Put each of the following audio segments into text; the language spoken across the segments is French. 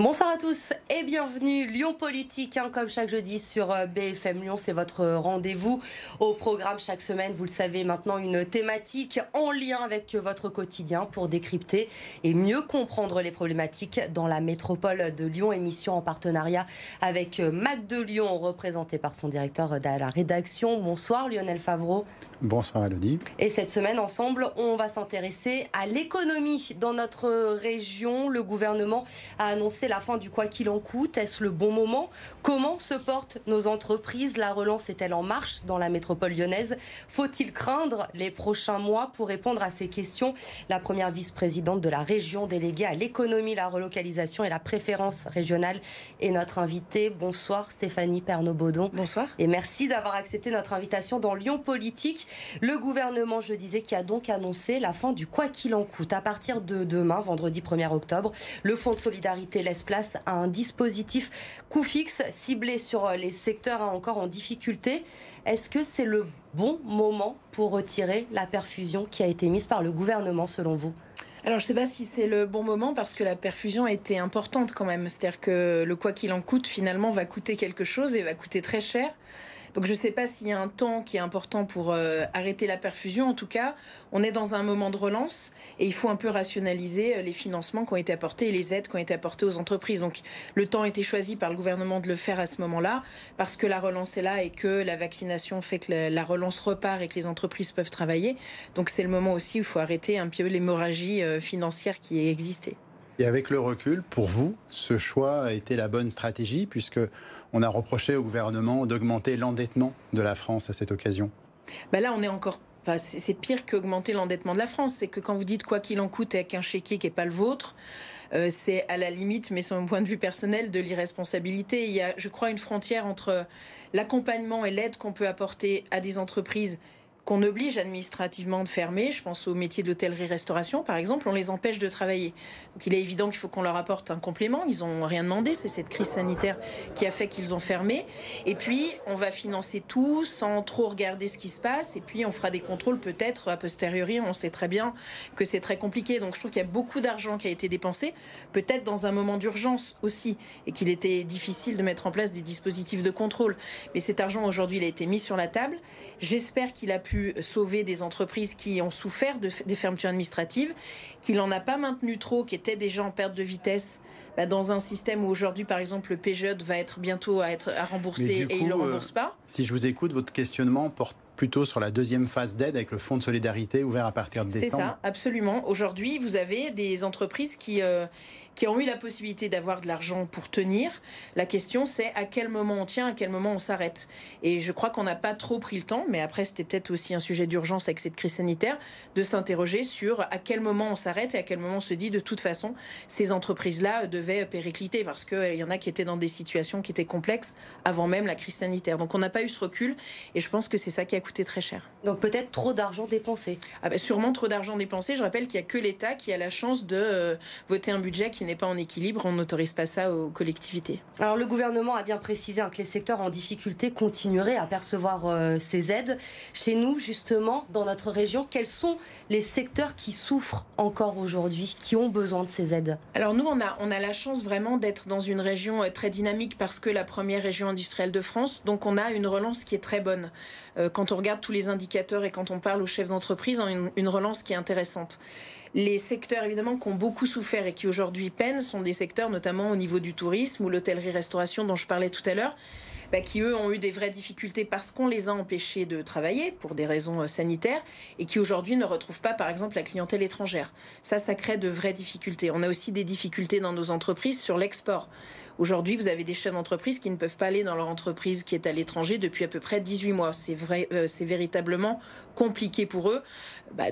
Bonsoir à tous et bienvenue Lyon Politique, comme chaque jeudi sur BFM Lyon, c'est votre rendez-vous au programme chaque semaine. Vous le savez maintenant, une thématique en lien avec votre quotidien pour décrypter et mieux comprendre les problématiques dans la métropole de Lyon. Émission en partenariat avec Mac de Lyon, représenté par son directeur de la rédaction. Bonsoir Lionel Favreau. Bonsoir Elodie. Et cette semaine, ensemble, on va s'intéresser à l'économie dans notre région. Le gouvernement a annoncé la fin du quoi qu'il en coûte. Est-ce le bon moment? Comment se portent nos entreprises? La relance est-elle en marche dans la métropole lyonnaise? Faut-il craindre les prochains mois? Pour répondre à ces questions, la première vice-présidente de la région déléguée à l'économie, la relocalisation et la préférence régionale est notre invitée. Bonsoir Stéphanie Pernot-Baudon. Bonsoir. Et merci d'avoir accepté notre invitation dans Lyon Politique. Le gouvernement, je disais, qui a donc annoncé la fin du quoi qu'il en coûte. À partir de demain, vendredi 1er octobre, le Fonds de solidarité laisse place à un dispositif coût fixe ciblé sur les secteurs encore en difficulté. Est-ce que c'est le bon moment pour retirer la perfusion qui a été mise par le gouvernement selon vous ? Alors, je ne sais pas si c'est le bon moment parce que la perfusion a été importante quand même. C'est-à-dire que le quoi qu'il en coûte, finalement, va coûter quelque chose et va coûter très cher. Donc, je ne sais pas s'il y a un temps qui est important pour arrêter la perfusion. En tout cas, on est dans un moment de relance et il faut un peu rationaliser les financements qui ont été apportés et les aides qui ont été apportées aux entreprises. Donc, le temps a été choisi par le gouvernement de le faire à ce moment-là parce que la relance est là et que la vaccination fait que la relance repart et que les entreprises peuvent travailler. Donc, c'est le moment aussi où il faut arrêter un peu l'hémorragie financière qui existait. Et avec le recul, pour vous, ce choix a été la bonne stratégie puisque on a reproché au gouvernement d'augmenter l'endettement de la France à cette occasion. Là, on est encore... Enfin, c'est pire qu'augmenter l'endettement de la France. C'est que quand vous dites quoi qu'il en coûte avec un chéquier qui n'est pas le vôtre, c'est à la limite, mais sur mon point de vue personnel, de l'irresponsabilité. Il y a, je crois, une frontière entre l'accompagnement et l'aide qu'on peut apporter à des entreprises qu'on oblige administrativement de fermer. Je pense aux métiers d'hôtellerie-restauration, par exemple, on les empêche de travailler. Donc il est évident qu'il faut qu'on leur apporte un complément. Ils n'ont rien demandé, c'est cette crise sanitaire qui a fait qu'ils ont fermé. Et puis, on va financer tout sans trop regarder ce qui se passe. Et puis, on fera des contrôles peut-être a posteriori. On sait très bien que c'est très compliqué. Donc je trouve qu'il y a beaucoup d'argent qui a été dépensé, peut-être dans un moment d'urgence aussi, et qu'il était difficile de mettre en place des dispositifs de contrôle. Mais cet argent, aujourd'hui, il a été mis sur la table. J'espère qu'il a pu sauver des entreprises qui ont souffert des fermetures administratives, qu'il n'en a pas maintenu trop, qui étaient déjà en perte de vitesse dans un système où aujourd'hui, par exemple, le PGE va être bientôt à rembourser et il ne le rembourse pas. Si je vous écoute, votre questionnement porte plutôt sur la deuxième phase d'aide avec le Fonds de solidarité ouvert à partir de décembre. C'est ça, absolument. Aujourd'hui, vous avez des entreprises qui ont eu la possibilité d'avoir de l'argent pour tenir. La question, c'est à quel moment on tient, à quel moment on s'arrête. Et je crois qu'on n'a pas trop pris le temps, mais après, c'était peut-être aussi un sujet d'urgence avec cette crise sanitaire, de s'interroger sur à quel moment on s'arrête et à quel moment on se dit, de toute façon, ces entreprises-là devaient péricliter parce qu'il y en a qui étaient dans des situations qui étaient complexes avant même la crise sanitaire. Donc, on n'a pas eu ce recul et je pense que c'est ça qui a coûté très cher. Donc, peut-être trop d'argent dépensé. Sûrement trop d'argent dépensé. Je rappelle qu'il n'y a que l'État qui a la chance de voter un budget qui n'est pas en équilibre, on n'autorise pas ça aux collectivités. Alors le gouvernement a bien précisé que les secteurs en difficulté continueraient à percevoir ces aides. Chez nous, justement, dans notre région, quels sont les secteurs qui souffrent encore aujourd'hui, qui ont besoin de ces aides? Alors nous, on a la chance vraiment d'être dans une région très dynamique parce que la première région industrielle de France, donc on a une relance qui est très bonne. Quand on regarde tous les indicateurs et quand on parle aux chefs d'entreprise, on a une relance qui est intéressante. Les secteurs, évidemment, qui ont beaucoup souffert et qui aujourd'hui peinent sont des secteurs, notamment au niveau du tourisme ou l'hôtellerie-restauration dont je parlais tout à l'heure, qui, eux, ont eu des vraies difficultés parce qu'on les a empêchés de travailler pour des raisons sanitaires et qui, aujourd'hui, ne retrouvent pas, par exemple, la clientèle étrangère. Ça crée de vraies difficultés. On a aussi des difficultés dans nos entreprises sur l'export. Aujourd'hui, vous avez des chefs d'entreprise qui ne peuvent pas aller dans leur entreprise qui est à l'étranger depuis à peu près 18 mois. C'est véritablement compliqué pour eux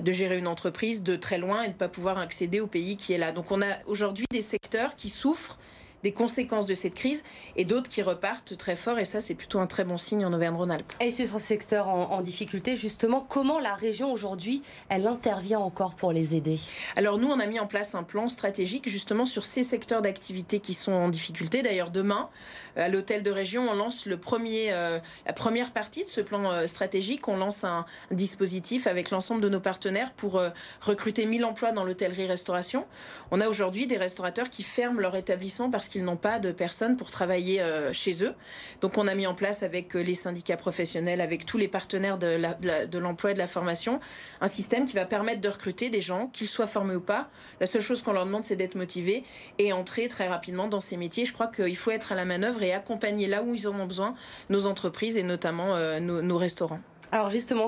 de gérer une entreprise de très loin et de ne pas pouvoir accéder au pays qui est là. Donc on a aujourd'hui des secteurs qui souffrent des conséquences de cette crise et d'autres qui repartent très fort et ça c'est plutôt un très bon signe en Auvergne-Rhône-Alpes. Et sur ce secteur en difficulté, justement, comment la région aujourd'hui, elle intervient encore pour les aider? Alors nous on a mis en place un plan stratégique justement sur ces secteurs d'activité qui sont en difficulté. D'ailleurs demain, à l'hôtel de région, on lance la première partie de ce plan stratégique. On lance un dispositif avec l'ensemble de nos partenaires pour recruter 1000 emplois dans l'hôtellerie-restauration. On a aujourd'hui des restaurateurs qui ferment leur établissement parce qu'ils n'ont pas de personnes pour travailler chez eux. Donc on a mis en place avec les syndicats professionnels, avec tous les partenaires de l'emploi et de la formation, un système qui va permettre de recruter des gens, qu'ils soient formés ou pas. La seule chose qu'on leur demande, c'est d'être motivés et entrer très rapidement dans ces métiers. Je crois qu'il faut être à la manœuvre et accompagner là où ils en ont besoin nos entreprises et notamment nos restaurants. Alors justement,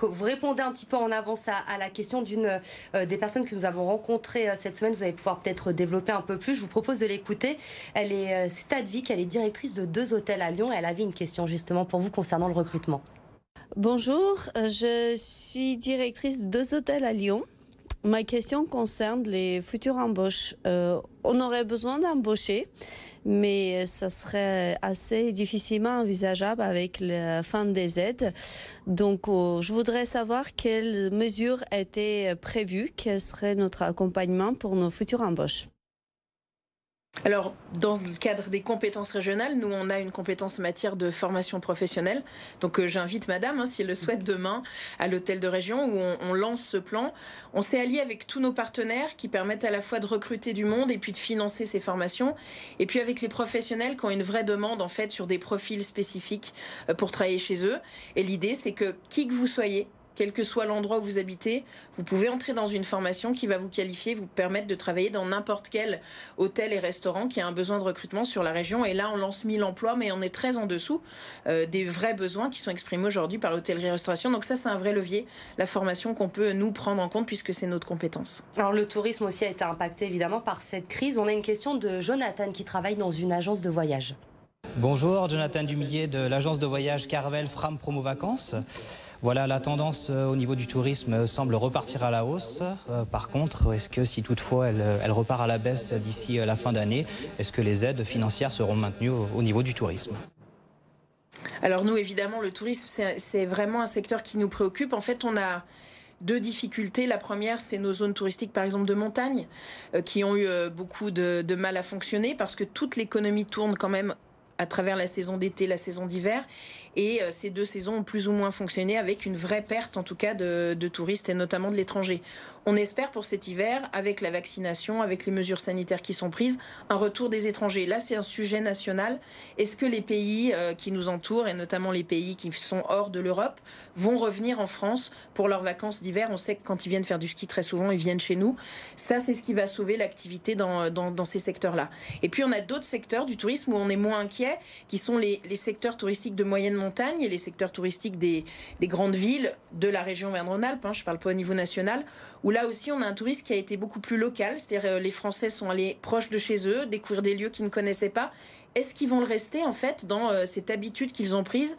vous répondez un petit peu en avance à la question d'une des personnes que nous avons rencontrées cette semaine. Vous allez pouvoir peut-être développer un peu plus. Je vous propose de l'écouter. C'est Advic, elle est directrice de 2 hôtels à Lyon. Elle avait une question justement pour vous concernant le recrutement. Bonjour, je suis directrice de 2 hôtels à Lyon. Ma question concerne les futures embauches. On aurait besoin d'embaucher, mais ça serait assez difficilement envisageable avec la fin des aides. Donc, je voudrais savoir quelles mesures étaient prévues, quel serait notre accompagnement pour nos futures embauches. Alors, dans le cadre des compétences régionales, nous, on a une compétence en matière de formation professionnelle. Donc, j'invite madame, si elle le souhaite, demain, à l'hôtel de région où on lance ce plan. On s'est allié avec tous nos partenaires qui permettent à la fois de recruter du monde et puis de financer ces formations. Et puis, avec les professionnels qui ont une vraie demande, en fait, sur des profils spécifiques pour travailler chez eux. Et l'idée, c'est que qui que vous soyez, quel que soit l'endroit où vous habitez, vous pouvez entrer dans une formation qui va vous qualifier, vous permettre de travailler dans n'importe quel hôtel et restaurant qui a un besoin de recrutement sur la région. Et là, on lance 1000 emplois, mais on est très en dessous des vrais besoins qui sont exprimés aujourd'hui par l'hôtellerie-restauration. Donc ça, c'est un vrai levier, la formation qu'on peut nous prendre en compte puisque c'est notre compétence. Alors le tourisme aussi a été impacté évidemment par cette crise. On a une question de Jonathan qui travaille dans une agence de voyage. Bonjour, Jonathan Dumillier de l'agence de voyage Carvel Fram Promo Vacances. Voilà, la tendance au niveau du tourisme semble repartir à la hausse. Par contre, est-ce que si toutefois elle repart à la baisse d'ici la fin d'année, est-ce que les aides financières seront maintenues au niveau du tourisme ? Alors nous, évidemment, le tourisme, c'est vraiment un secteur qui nous préoccupe. En fait, on a 2 difficultés. La première, c'est nos zones touristiques, par exemple, de montagne, qui ont eu beaucoup de mal à fonctionner parce que toute l'économie tourne quand même à travers la saison d'été, la saison d'hiver. Et ces 2 saisons ont plus ou moins fonctionné avec une vraie perte, en tout cas, de touristes et notamment de l'étranger. On espère pour cet hiver, avec la vaccination, avec les mesures sanitaires qui sont prises, un retour des étrangers. Là, c'est un sujet national. Est-ce que les pays qui nous entourent, et notamment les pays qui sont hors de l'Europe, vont revenir en France pour leurs vacances d'hiver? On sait que quand ils viennent faire du ski, très souvent, ils viennent chez nous. Ça, c'est ce qui va sauver l'activité dans ces secteurs-là. Et puis, on a d'autres secteurs du tourisme où on est moins inquiet, qui sont les secteurs touristiques de moyenne montagne et les secteurs touristiques des grandes villes de la région Auvergne-Rhône-Alpes, je ne parle pas au niveau national, où là aussi on a un tourisme qui a été beaucoup plus local, c'est-à-dire les Français sont allés proche de chez eux, découvrir des lieux qu'ils ne connaissaient pas. Est-ce qu'ils vont le rester en fait dans cette habitude qu'ils ont prise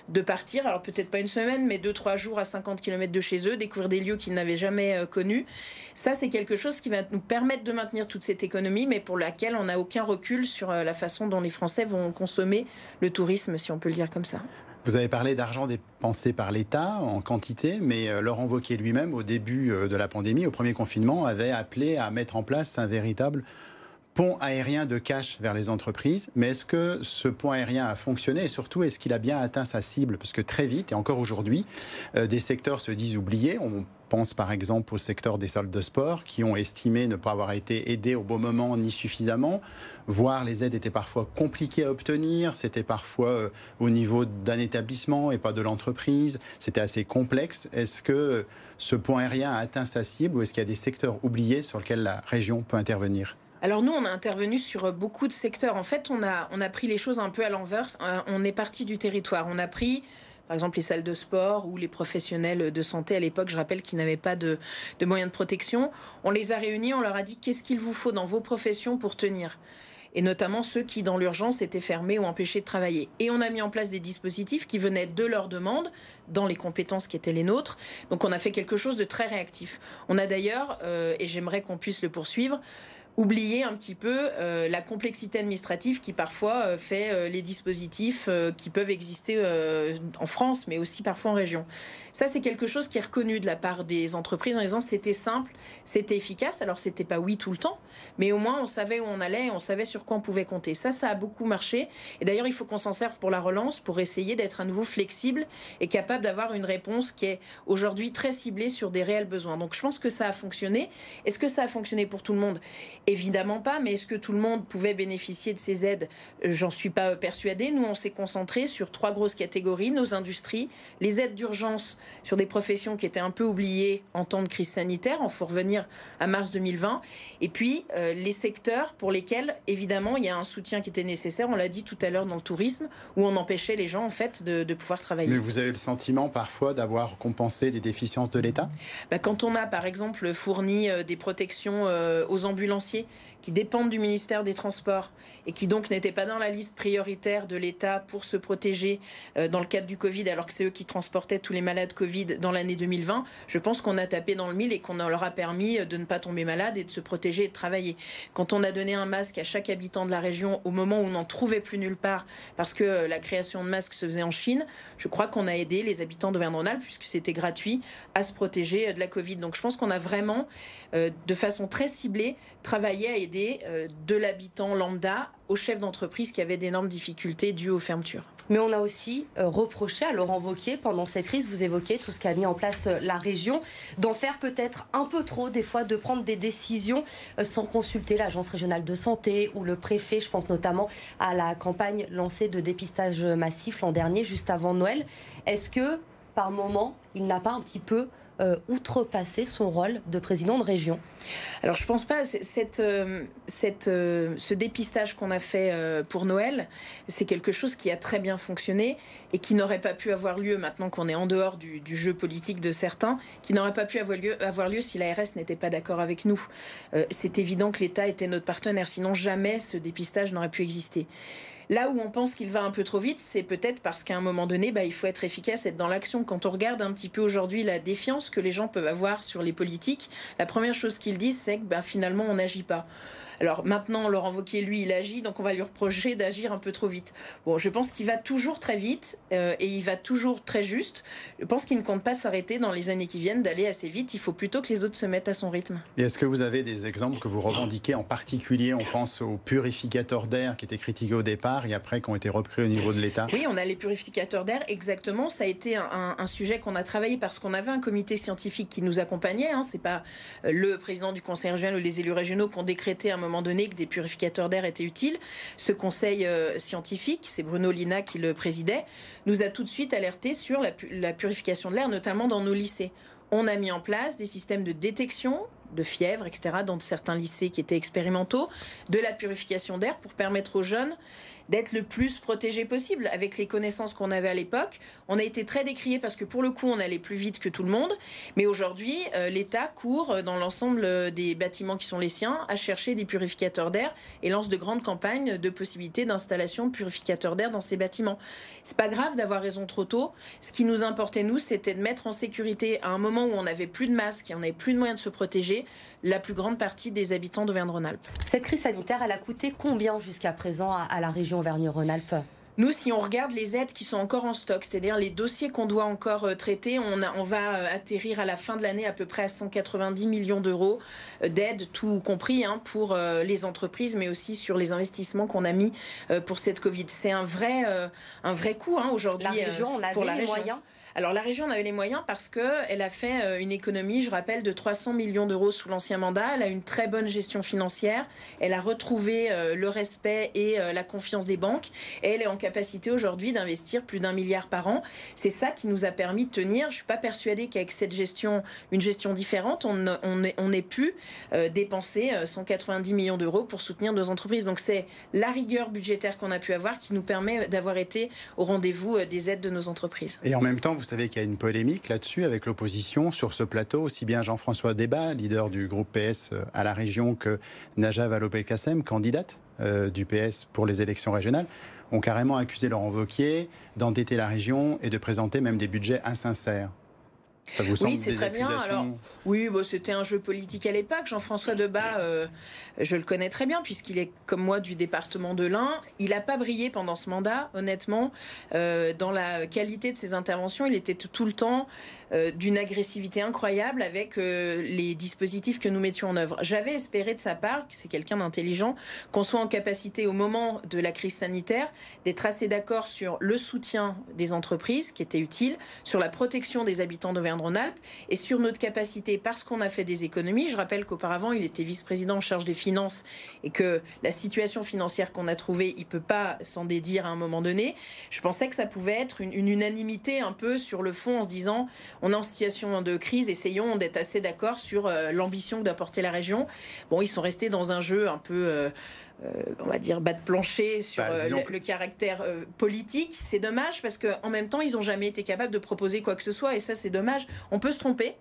de partir, alors peut-être pas une semaine, mais 2-3 jours à 50 km de chez eux, découvrir des lieux qu'ils n'avaient jamais connus. Ça, c'est quelque chose qui va nous permettre de maintenir toute cette économie, mais pour laquelle on n'a aucun recul sur la façon dont les Français vont consommer le tourisme, si on peut le dire comme ça. Vous avez parlé d'argent dépensé par l'État en quantité, mais Laurent Wauquiez lui-même, au début de la pandémie, au premier confinement, avait appelé à mettre en place un véritable pont aérien de cash vers les entreprises. Mais est-ce que ce pont aérien a fonctionné et surtout, est-ce qu'il a bien atteint sa cible? Parce que très vite, et encore aujourd'hui, des secteurs se disent oubliés. On pense par exemple au secteur des salles de sport qui ont estimé ne pas avoir été aidés au bon moment ni suffisamment, voire les aides étaient parfois compliquées à obtenir, c'était parfois au niveau d'un établissement et pas de l'entreprise, c'était assez complexe. Est-ce que ce pont aérien a atteint sa cible ou est-ce qu'il y a des secteurs oubliés sur lesquels la région peut intervenir? Alors nous, on a intervenu sur beaucoup de secteurs. En fait, on a pris les choses un peu à l'envers. On est parti du territoire. On a pris, par exemple, les salles de sport ou les professionnels de santé à l'époque, je rappelle qu'ils n'avaient pas de moyens de protection. On les a réunis, on leur a dit qu'est-ce qu'il vous faut dans vos professions pour tenir ? Et notamment ceux qui, dans l'urgence, étaient fermés ou empêchés de travailler. Et on a mis en place des dispositifs qui venaient de leur demande, dans les compétences qui étaient les nôtres. Donc on a fait quelque chose de très réactif. On a d'ailleurs, et j'aimerais qu'on puisse le poursuivre, oublier un petit peu la complexité administrative qui parfois fait les dispositifs qui peuvent exister en France, mais aussi parfois en région. Ça, c'est quelque chose qui est reconnu de la part des entreprises en disant c'était simple, c'était efficace. Alors, c'était pas oui tout le temps, mais au moins on savait où on allait, on savait sur quoi on pouvait compter. Ça a beaucoup marché. Et d'ailleurs, il faut qu'on s'en serve pour la relance, pour essayer d'être à nouveau flexible et capable d'avoir une réponse qui est aujourd'hui très ciblée sur des réels besoins. Donc, je pense que ça a fonctionné. Est-ce que ça a fonctionné pour tout le monde ? Évidemment pas, mais est-ce que tout le monde pouvait bénéficier de ces aides? J'en suis pas persuadée. Nous, on s'est concentré sur 3 grosses catégories, nos industries, les aides d'urgence sur des professions qui étaient un peu oubliées en temps de crise sanitaire, il faut revenir à mars 2020, et puis les secteurs pour lesquels, évidemment, il y a un soutien qui était nécessaire, on l'a dit tout à l'heure dans le tourisme, où on empêchait les gens, en fait, de pouvoir travailler. Mais vous avez le sentiment, parfois, d'avoir compensé des déficiences de l'État? Quand on a, par exemple, fourni des protections aux ambulanciers qui dépendent du ministère des Transports et qui donc n'étaient pas dans la liste prioritaire de l'État pour se protéger dans le cadre du Covid, alors que c'est eux qui transportaient tous les malades Covid dans l'année 2020, je pense qu'on a tapé dans le mille et qu'on leur a permis de ne pas tomber malade et de se protéger et de travailler. Quand on a donné un masque à chaque habitant de la région au moment où on n'en trouvait plus nulle part parce que la création de masques se faisait en Chine, je crois qu'on a aidé les habitants d'Auvergne-Rhône-Alpes, puisque c'était gratuit, à se protéger de la Covid. Donc je pense qu'on a vraiment, de façon très ciblée, travaillé à aider de l'habitant lambda aux chefs d'entreprise qui avaient d'énormes difficultés dues aux fermetures. Mais on a aussi reproché à Laurent Wauquiez, pendant cette crise, vous évoquez tout ce qu'a mis en place la région, d'en faire peut-être un peu trop, des fois, de prendre des décisions sans consulter l'Agence régionale de santé ou le préfet. Je pense notamment à la campagne lancée de dépistage massif l'an dernier, juste avant Noël. Est-ce que, par moment, il n'a pas un petit peu outrepasser son rôle de président de région? Alors je pense pas. Ce dépistage qu'on a fait pour Noël, c'est quelque chose qui a très bien fonctionné et qui n'aurait pas pu avoir lieu, maintenant qu'on est en dehors du jeu politique de certains, qui n'aurait pas pu avoir lieu si l'ARS n'était pas d'accord avec nous. C'est évident que l'État était notre partenaire, sinon jamais ce dépistage n'aurait pu exister. Là où on pense qu'il va un peu trop vite, c'est peut-être parce qu'à un moment donné, il faut être efficace, être dans l'action. Quand on regarde un petit peu aujourd'hui la défiance que les gens peuvent avoir sur les politiques, la première chose qu'ils disent, c'est que finalement, on n'agit pas. Alors maintenant, Laurent Wauquiez, lui, il agit, donc on va lui reprocher d'agir un peu trop vite. Bon, je pense qu'il va toujours très vite et il va toujours très juste. Je pense qu'il ne compte pas s'arrêter dans les années qui viennent d'aller assez vite. Il faut plutôt que les autres se mettent à son rythme. Et est-ce que vous avez des exemples que vous revendiquez en particulier? On pense aux purificateurs d'air qui étaient critiqués au départ et après qui ont été repris au niveau de l'État. Oui, on a les purificateurs d'air, exactement. Ça a été un sujet qu'on a travaillé parce qu'on avait un comité scientifique qui nous accompagnait. C'est pas le président du conseil régional ou les élus régionaux qui ont décrété à un moment donné que des purificateurs d'air étaient utiles. Ce conseil scientifique, c'est Bruno Lina qui le présidait, nous a tout de suite alerté sur la purification de l'air, notamment dans nos lycées. On a mis en place des systèmes de détection de fièvre, etc., dans certains lycées qui étaient expérimentaux, de la purification d'air pour permettre aux jeunes d'être le plus protégés possible. Avec les connaissances qu'on avait à l'époque, on a été très décriés parce que pour le coup, on allait plus vite que tout le monde. Mais aujourd'hui, l'État court dans l'ensemble des bâtiments qui sont les siens à chercher des purificateurs d'air et lance de grandes campagnes de possibilités d'installation de purificateurs d'air dans ces bâtiments. C'est pas grave d'avoir raison trop tôt. Ce qui nous importait, nous, c'était de mettre en sécurité, à un moment où on n'avait plus de masques et on n'avait plus de moyens de se protéger, la plus grande partie des habitants d'Auvergne-Rhône-Alpes. Cette crise sanitaire, elle a coûté combien jusqu'à présent à la région Auvergne-Rhône-Alpes? Nous, si on regarde les aides qui sont encore en stock, c'est-à-dire les dossiers qu'on doit encore traiter, on va atterrir à la fin de l'année à peu près à 190 millions d'euros d'aides, tout compris, pour les entreprises, mais aussi sur les investissements qu'on a mis pour cette Covid. C'est un vrai coût aujourd'hui. La région, on avait les moyens. Alors la région, on avait les moyens parce qu'elle a fait une économie, je rappelle, de 300 millions d'euros sous l'ancien mandat. Elle a une très bonne gestion financière. Elle a retrouvé le respect et la confiance des banques. Et elle est en capacité aujourd'hui d'investir plus d'1 milliard par an. C'est ça qui nous a permis de tenir. Je ne suis pas persuadée qu'avec cette gestion, une gestion différente, on ait pu dépenser 190 millions d'euros pour soutenir nos entreprises. Donc c'est la rigueur budgétaire qu'on a pu avoir qui nous permet d'avoir été au rendez-vous des aides de nos entreprises. Et en même temps, vous savez qu'il y a une polémique là-dessus avec l'opposition sur ce plateau, aussi bien Jean-François Debat, leader du groupe PS à la région, que Najat Vallaud-Belkacem, candidate du PS pour les élections régionales, ont carrément accusé Laurent Wauquiez d'endetter la région et de présenter même des budgets insincères. Ça vous semble c'est très bien. Alors, oui, c'était un jeu politique à l'époque. Jean-François Debat, je le connais très bien puisqu'il est comme moi du département de l'Ain. Il n'a pas brillé pendant ce mandat, honnêtement, dans la qualité de ses interventions. Il était tout le temps d'une agressivité incroyable avec les dispositifs que nous mettions en œuvre. J'avais espéré de sa part, c'est quelqu'un d'intelligent, qu'on soit en capacité au moment de la crise sanitaire d'être assez d'accord sur le soutien des entreprises, qui était utile, sur la protection des habitants d'Auvergne Auvergne-Rhône-Alpes et sur notre capacité, parce qu'on a fait des économies. Je rappelle qu'auparavant, il était vice-président en charge des finances et que la situation financière qu'on a trouvée, il ne peut pas s'en dédire à un moment donné. Je pensais que ça pouvait être une unanimité un peu sur le fond en se disant on est en situation de crise, essayons d'être assez d'accord sur l'ambition que doit porter la région. Bon, ils sont restés dans un jeu un peu... on va dire bas de plancher sur le caractère politique. C'est dommage parce qu'en même temps, ils n'ont jamais été capables de proposer quoi que ce soit et ça, c'est dommage. On peut se tromper,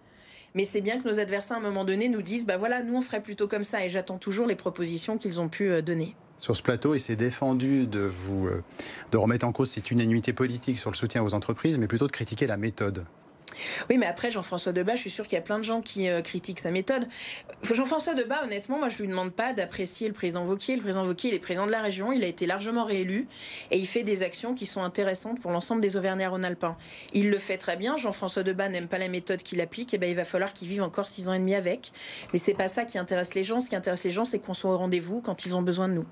mais c'est bien que nos adversaires, à un moment donné, nous disent bah voilà, nous, on ferait plutôt comme ça et j'attends toujours les propositions qu'ils ont pu donner. Sur ce plateau, il s'est défendu de remettre en cause cette unanimité politique sur le soutien aux entreprises, mais plutôt de critiquer la méthode. Oui, mais après, Jean-François Debat, je suis sûr qu'il y a plein de gens qui critiquent sa méthode. Jean-François Debat, honnêtement, moi, je ne lui demande pas d'apprécier le président Wauquiez. Le président Wauquiez, il est président de la région, il a été largement réélu et il fait des actions qui sont intéressantes pour l'ensemble des Auvergnats-Rhône-Alpins. Il le fait très bien. Jean-François Debat n'aime pas la méthode qu'il applique, et ben, il va falloir qu'il vive encore 6 ans et demi avec. Mais c'est pas ça qui intéresse les gens. Ce qui intéresse les gens, c'est qu'on soit au rendez-vous quand ils ont besoin de nous.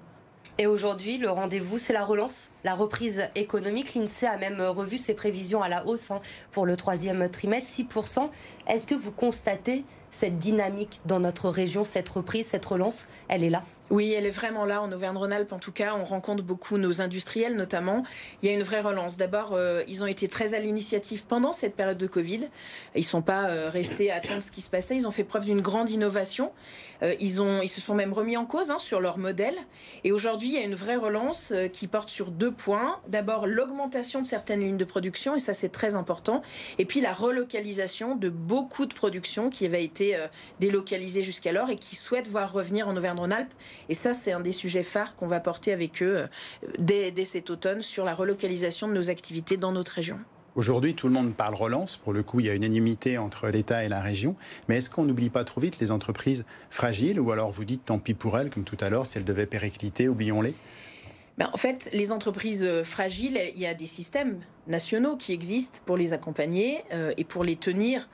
Et aujourd'hui, le rendez-vous, c'est la relance, la reprise économique. L'INSEE a même revu ses prévisions à la hausse pour le 3e trimestre, 6%. Est-ce que vous constatez cette dynamique dans notre région, cette reprise, cette relance, elle est là ? Oui, elle est vraiment là, en Auvergne-Rhône-Alpes en tout cas. On rencontre beaucoup nos industriels notamment. Il y a une vraie relance. D'abord, ils ont été très à l'initiative pendant cette période de Covid. Ils ne sont pas restés à attendre ce qui se passait. Ils ont fait preuve d'une grande innovation. Ils se sont même remis en cause sur leur modèle. Et aujourd'hui, il y a une vraie relance qui porte sur 2 points. D'abord, l'augmentation de certaines lignes de production, et ça c'est très important. Et puis la relocalisation de beaucoup de productions qui avaient été délocalisées jusqu'alors et qui souhaitent voir revenir en Auvergne-Rhône-Alpes. Et ça, c'est un des sujets phares qu'on va porter avec eux dès cet automne sur la relocalisation de nos activités dans notre région. Aujourd'hui, tout le monde parle relance. Pour le coup, il y a une unanimité entre l'État et la région. Mais est-ce qu'on n'oublie pas trop vite les entreprises fragiles? Ou alors vous dites tant pis pour elles, comme tout à l'heure, si elles devaient péricliter, oublions-les? En fait, les entreprises fragiles, il y a des systèmes nationaux qui existent pour les accompagner et pour les tenir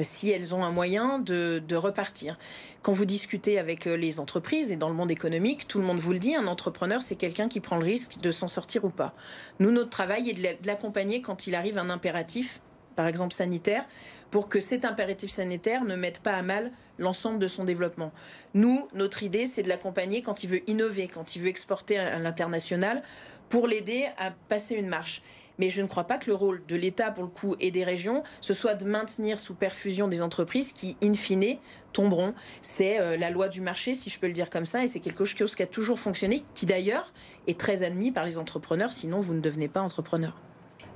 si elles ont un moyen de repartir. Quand vous discutez avec les entreprises et dans le monde économique, tout le monde vous le dit, un entrepreneur, c'est quelqu'un qui prend le risque de s'en sortir ou pas. Nous, notre travail est de l'accompagner quand il arrive un impératif, par exemple sanitaire, pour que cet impératif sanitaire ne mette pas à mal l'ensemble de son développement. Nous, notre idée, c'est de l'accompagner quand il veut innover, quand il veut exporter à l'international, pour l'aider à passer une marche. Mais je ne crois pas que le rôle de l'État, pour le coup, et des régions, ce soit de maintenir sous perfusion des entreprises qui, in fine, tomberont. C'est la loi du marché, si je peux le dire comme ça, et c'est quelque chose qui a toujours fonctionné, qui d'ailleurs est très admis par les entrepreneurs, sinon vous ne devenez pas entrepreneur.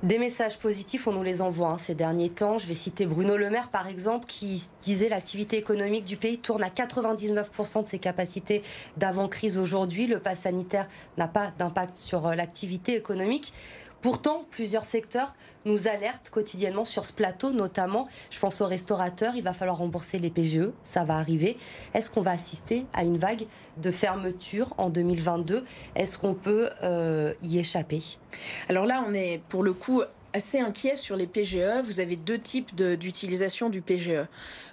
Des messages positifs, on nous les envoie ces derniers temps. Je vais citer Bruno Le Maire, par exemple, qui disait l'activité économique du pays tourne à 99% de ses capacités d'avant-crise aujourd'hui. Le pass sanitaire n'a pas d'impact sur l'activité économique. Pourtant, plusieurs secteurs nous alertent quotidiennement sur ce plateau, notamment, je pense aux restaurateurs, il va falloir rembourser les PGE, ça va arriver. Est-ce qu'on va assister à une vague de fermeture en 2022 ? Est-ce qu'on peut y échapper ? Alors là, on est pour le coup assez inquiet sur les PGE. Vous avez 2 types d'utilisation du PGE.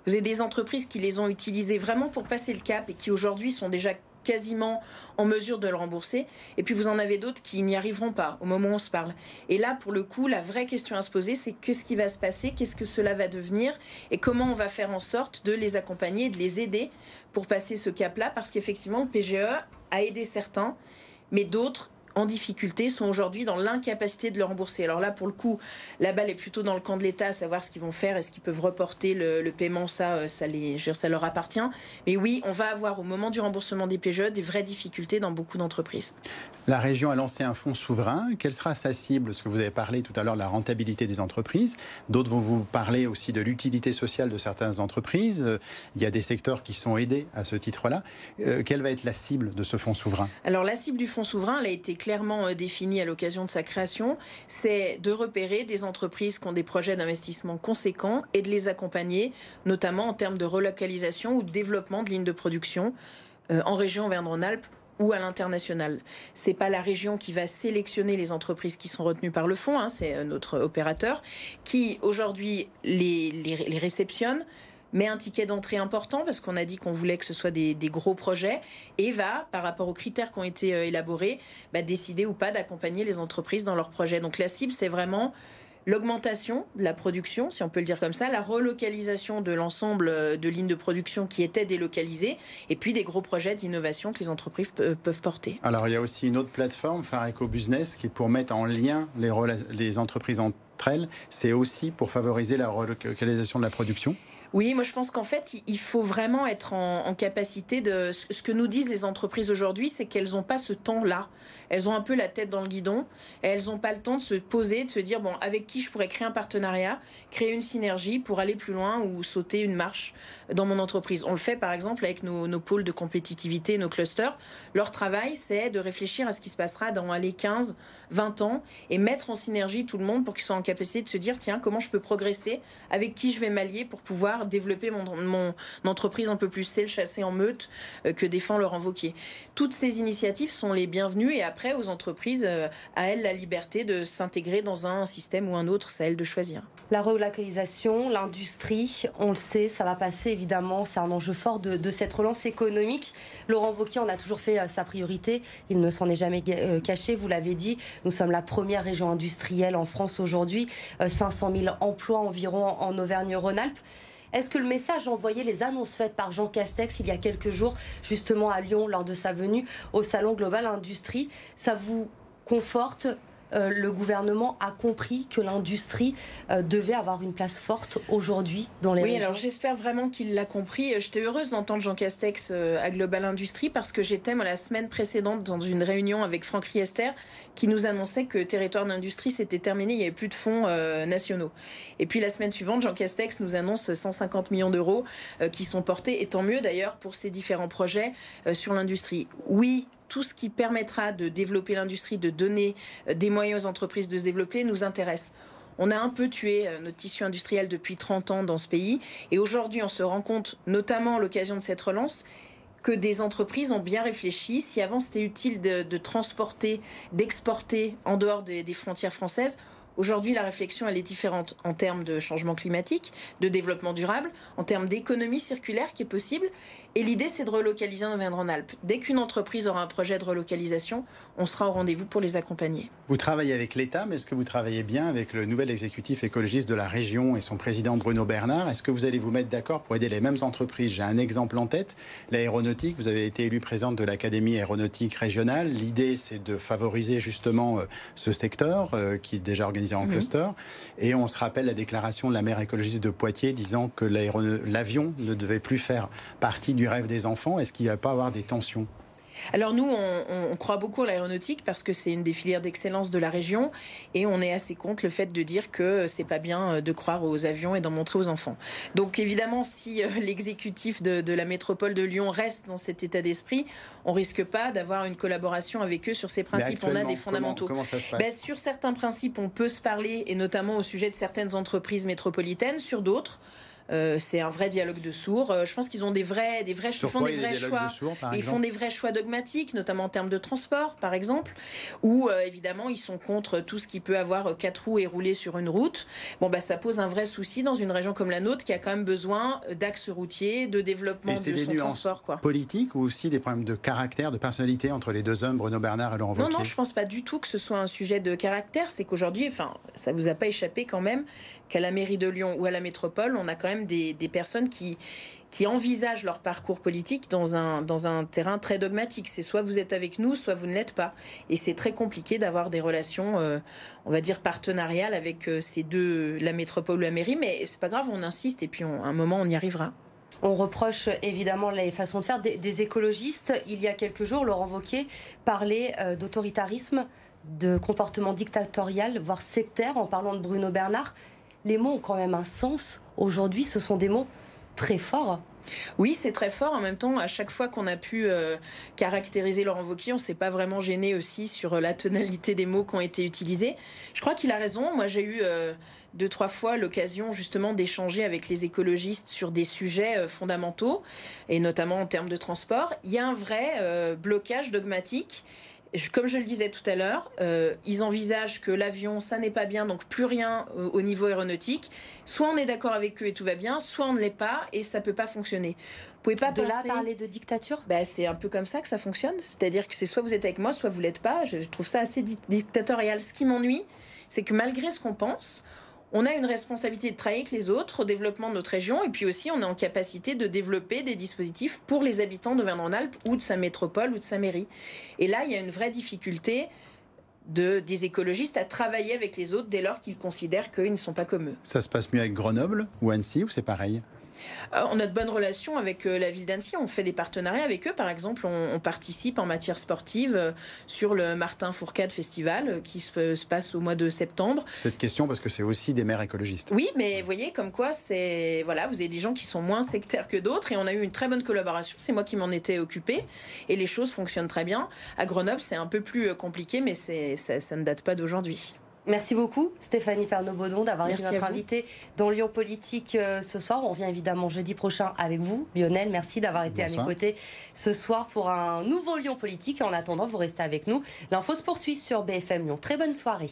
Vous avez des entreprises qui les ont utilisés vraiment pour passer le cap et qui aujourd'hui sont déjà quasiment en mesure de le rembourser. Et puis vous en avez d'autres qui n'y arriveront pas au moment où on se parle. Et là, pour le coup, la vraie question à se poser, c'est qu'est-ce qui va se passer, qu'est-ce que cela va devenir et comment on va faire en sorte de les accompagner et de les aider pour passer ce cap-là. Parce qu'effectivement, le PGE a aidé certains, mais d'autres en difficulté sont aujourd'hui dans l'incapacité de le rembourser. Alors là, pour le coup, la balle est plutôt dans le camp de l'État, à savoir ce qu'ils vont faire, est-ce qu'ils peuvent reporter le paiement, ça leur appartient. Mais oui, on va avoir au moment du remboursement des PGE des vraies difficultés dans beaucoup d'entreprises. La région a lancé un fonds souverain. Quelle sera sa cible ? Parce que vous avez parlé tout à l'heure de la rentabilité des entreprises. D'autres vont vous parler aussi de l'utilité sociale de certaines entreprises. Il y a des secteurs qui sont aidés à ce titre-là. Quelle va être la cible de ce fonds souverain ? Alors la cible du fonds souverain, elle a été clairement définie à l'occasion de sa création. C'est de repérer des entreprises qui ont des projets d'investissement conséquents et de les accompagner, notamment en termes de relocalisation ou de développement de lignes de production en région Auvergne-Rhône-Alpes ou à l'international. C'est pas la région qui va sélectionner les entreprises qui sont retenues par le fonds, c'est notre opérateur qui aujourd'hui les réceptionne, met un ticket d'entrée important parce qu'on a dit qu'on voulait que ce soit des gros projets et va, par rapport aux critères qui ont été élaborés, décider ou pas d'accompagner les entreprises dans leurs projets. Donc la cible, c'est vraiment l'augmentation de la production, si on peut le dire comme ça, la relocalisation de l'ensemble de lignes de production qui étaient délocalisées, et puis des gros projets d'innovation que les entreprises peuvent porter. Alors il y a aussi une autre plateforme, Fareco Business, qui est pour mettre en lien les entreprises entre elles. C'est aussi pour favoriser la relocalisation de la production. Oui, moi je pense qu'en fait, il faut vraiment être en capacité de... Ce que nous disent les entreprises aujourd'hui, c'est qu'elles n'ont pas ce temps-là. Elles ont un peu la tête dans le guidon et elles n'ont pas le temps de se poser, de se dire, bon, avec qui je pourrais créer un partenariat, créer une synergie pour aller plus loin ou sauter une marche dans mon entreprise. On le fait par exemple avec nos pôles de compétitivité, nos clusters. Leur travail, c'est de réfléchir à ce qui se passera dans 15, 20 ans et mettre en synergie tout le monde pour qu'ils soient en capacité de se dire, tiens, comment je peux progresser, avec qui je vais m'allier pour pouvoir développer mon entreprise un peu plus. C'est le chasser en meute que défend Laurent Wauquiez. Toutes ces initiatives sont les bienvenues et après aux entreprises, à elles la liberté de s'intégrer dans un système ou un autre, c'est à elles de choisir. La relocalisation, l'industrie, on le sait, ça va passer évidemment, c'est un enjeu fort de cette relance économique. Laurent Wauquiez en a toujours fait sa priorité, il ne s'en est jamais caché, vous l'avez dit, nous sommes la première région industrielle en France aujourd'hui, 500 000 emplois environ en Auvergne-Rhône-Alpes. Est-ce que le message envoyé, les annonces faites par Jean Castex il y a quelques jours, justement à Lyon, lors de sa venue au Salon Global Industrie, ça vous conforte? Le gouvernement a compris que l'industrie devait avoir une place forte aujourd'hui dans les régions. Oui, alors j'espère vraiment qu'il l'a compris. J'étais heureuse d'entendre Jean Castex à Global Industrie parce que j'étais la semaine précédente dans une réunion avec Franck Riester qui nous annonçait que territoire d'industrie s'était terminé, il n'y avait plus de fonds nationaux. Et puis la semaine suivante, Jean Castex nous annonce 150 millions d'euros qui sont portés, et tant mieux d'ailleurs pour ces différents projets sur l'industrie. Oui, tout ce qui permettra de développer l'industrie, de donner des moyens aux entreprises de se développer, nous intéresse. On a un peu tué notre tissu industriel depuis 30 ans dans ce pays. Et aujourd'hui, on se rend compte, notamment à l'occasion de cette relance, que des entreprises ont bien réfléchi. Si avant, c'était utile de transporter, d'exporter en dehors des frontières françaises, aujourd'hui, la réflexion, elle est différente en termes de changement climatique, de développement durable, en termes d'économie circulaire qui est possible. Et l'idée, c'est de relocaliser en Auvergne-Rhône-Alpes. Dès qu'une entreprise aura un projet de relocalisation, on sera au rendez-vous pour les accompagner. Vous travaillez avec l'État, mais est-ce que vous travaillez bien avec le nouvel exécutif écologiste de la région et son président Bruno Bernard? Est-ce que vous allez vous mettre d'accord pour aider les mêmes entreprises? J'ai un exemple en tête, l'aéronautique. Vous avez été élu présidente de l'Académie aéronautique régionale. L'idée, c'est de favoriser justement ce secteur qui est déjà organisé en cluster. Et on se rappelle la déclaration de la maire écologiste de Poitiers disant que l'avion ne devait plus faire partie du rêve des enfants. Est-ce qu'il ne va pas avoir des tensions? Alors nous, on croit beaucoup à l'aéronautique parce que c'est une des filières d'excellence de la région et on est assez contre le fait de dire que c'est pas bien de croire aux avions et d'en montrer aux enfants. Donc évidemment, si l'exécutif de la métropole de Lyon reste dans cet état d'esprit, on risque pas d'avoir une collaboration avec eux sur ces principes. On a des fondamentaux. Comment ça se passe? Sur certains principes, on peut se parler et notamment au sujet de certaines entreprises métropolitaines. Sur d'autres, c'est un vrai dialogue de sourds. Je pense qu'ils ont des vrais choix. Ils font des vrais choix dogmatiques, notamment en termes de transport, par exemple, où évidemment ils sont contre tout ce qui peut avoir 4 roues et rouler sur une route. Ça pose un vrai souci dans une région comme la nôtre qui a quand même besoin d'axes routiers, de développement de son transport. Politique ou aussi des problèmes de caractère, de personnalité entre les deux hommes, Bruno Bernard et Laurent Wauquiez? Non, je pense pas du tout que ce soit un sujet de caractère. C'est qu'aujourd'hui, ça vous a pas échappé quand même qu'à la mairie de Lyon ou à la métropole, on a quand même des personnes qui envisagent leur parcours politique dans un terrain très dogmatique. C'est soit vous êtes avec nous, soit vous ne l'êtes pas. Et c'est très compliqué d'avoir des relations, on va dire, partenariales avec ces deux, la métropole ou la mairie. Mais c'est pas grave, on insiste et puis à un moment, on y arrivera. On reproche évidemment les façons de faire des écologistes. Il y a quelques jours, Laurent Wauquiez parlait d'autoritarisme, de comportement dictatorial, voire sectaire, en parlant de Bruno Bernard. Les mots ont quand même un sens. Aujourd'hui, ce sont des mots très forts. Oui, c'est très fort. En même temps, à chaque fois qu'on a pu caractériser Laurent Wauquiez, on ne s'est pas vraiment gêné aussi sur la tonalité des mots qui ont été utilisés. Je crois qu'il a raison. Moi, j'ai eu 2-3 fois l'occasion justement d'échanger avec les écologistes sur des sujets fondamentaux, et notamment en termes de transport. Il y a un vrai blocage dogmatique Comme je le disais tout à l'heure, ils envisagent que l'avion, ça n'est pas bien, donc plus rien au niveau aéronautique. Soit on est d'accord avec eux et tout va bien, soit on ne l'est pas et ça ne peut pas fonctionner. Vous pouvez pas là parler de dictature? C'est un peu comme ça que ça fonctionne. C'est-à-dire que c'est soit vous êtes avec moi, soit vous l'êtes pas. Je trouve ça assez dictatorial. Ce qui m'ennuie, c'est que malgré ce qu'on pense, on a une responsabilité de travailler avec les autres au développement de notre région et puis aussi on est en capacité de développer des dispositifs pour les habitants d'Auvergne-Rhône-Alpes ou de sa métropole ou de sa mairie. Et là, il y a une vraie difficulté des écologistes à travailler avec les autres dès lors qu'ils considèrent qu'ils ne sont pas comme eux. Ça se passe mieux avec Grenoble ou Annecy ou c'est pareil? On a de bonnes relations avec la ville d'Annecy. On fait des partenariats avec eux. Par exemple, on participe en matière sportive sur le Martin Fourcade Festival qui se passe au mois de septembre. Cette question parce que c'est aussi des maires écologistes. Oui, mais vous voyez comme quoi vous avez des gens qui sont moins sectaires que d'autres et on a eu une très bonne collaboration. C'est moi qui m'en étais occupée et les choses fonctionnent très bien. À Grenoble, c'est un peu plus compliqué, mais ça ne date pas d'aujourd'hui. Merci beaucoup Stéphanie Pernaut-Baudon d'avoir été notre invitée dans Lyon Politique ce soir. On revient évidemment jeudi prochain avec vous. Lionel, merci d'avoir été à mes côtés ce soir pour un nouveau Lyon Politique. Et en attendant, vous restez avec nous. L'info se poursuit sur BFM Lyon. Très bonne soirée.